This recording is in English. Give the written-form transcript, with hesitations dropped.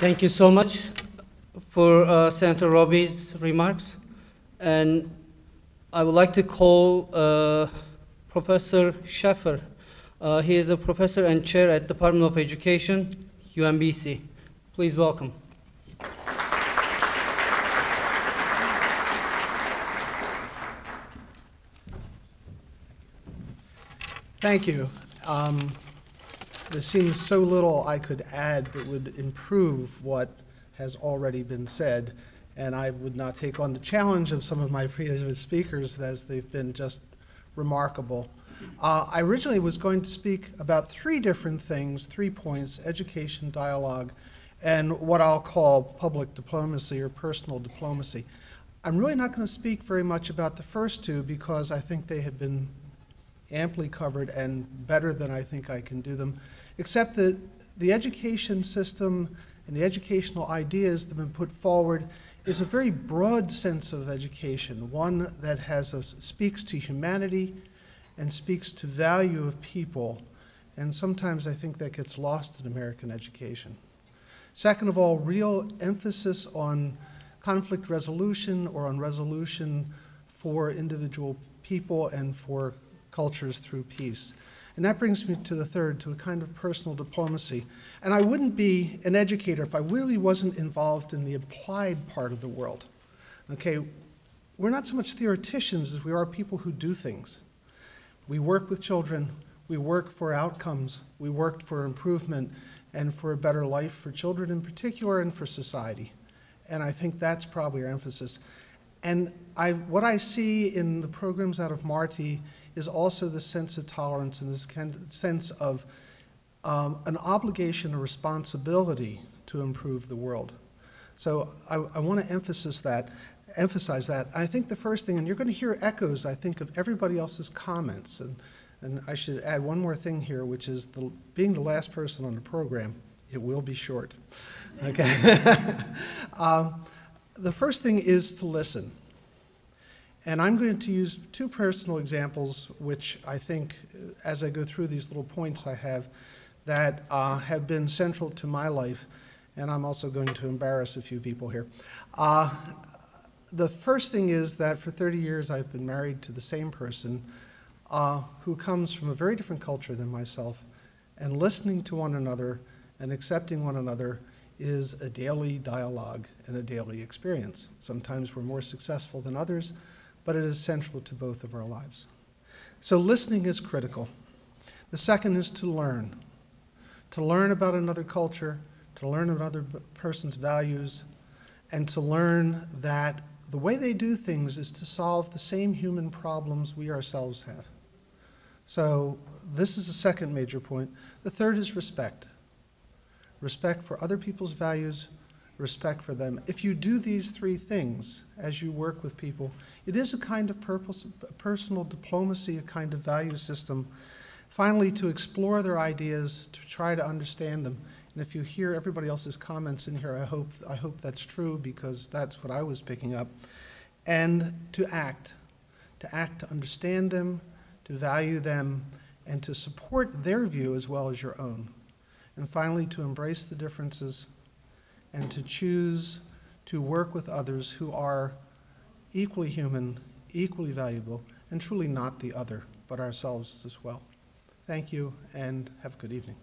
Thank you so much for Senator Robbie's remarks. And I would like to call Professor Shaffer. He is a professor and chair at Department of Education, UMBC. Please welcome. Thank you. There seems so little I could add that would improve what has already been said, and I would not take on the challenge of some of my previous speakers as they've been just remarkable. I originally was going to speak about three different things, 3 points: education, dialogue, and what I'll call public diplomacy or personal diplomacy. I'm really not going to speak very much about the first two because I think they have been amply covered and better than I think I can do them, except that the education system and the educational ideas that have been put forward is a very broad sense of education, one that speaks to humanity and speaks to value of people, and sometimes I think that gets lost in American education. Second of all, real emphasis on conflict resolution or on resolution for individual people and for cultures through peace. And that brings me to the third, to a kind of personal diplomacy. And I wouldn't be an educator if I really wasn't involved in the applied part of the world. Okay, we're not so much theoreticians as we are people who do things. We work with children, we work for outcomes, we work for improvement and for a better life for children in particular and for society. And I think that's probably our emphasis. And what I see in the programs out of Marti is also the sense of tolerance and this kind of sense of an obligation, a responsibility to improve the world. So I want to emphasize that. I think the first thing, and you're going to hear echoes, I think, of everybody else's comments. And I should add one more thing here, which is being the last person on the program, it will be short. Okay. The first thing is to listen. And I'm going to use two personal examples, which I think, as I go through these little points I have, that have been central to my life. And I'm also going to embarrass a few people here. The first thing is that for 30 years I've been married to the same person who comes from a very different culture than myself. And listening to one another and accepting one another is a daily dialogue and a daily experience. Sometimes we're more successful than others, but it is central to both of our lives. So listening is critical. The second is to learn about another culture, to learn another person's values, and to learn that the way they do things is to solve the same human problems we ourselves have. So this is the second major point. The third is respect. Respect for other people's values, respect for them. If you do these three things as you work with people, it is a kind of personal diplomacy, a kind of value system. Finally, to explore their ideas, to try to understand them. And if you hear everybody else's comments in here, I hope that's true because that's what I was picking up. And to act to understand them, to value them, and to support their view as well as your own. And finally, to embrace the differences and to choose to work with others who are equally human, equally valuable, and truly not the other, but ourselves as well. Thank you, and have a good evening.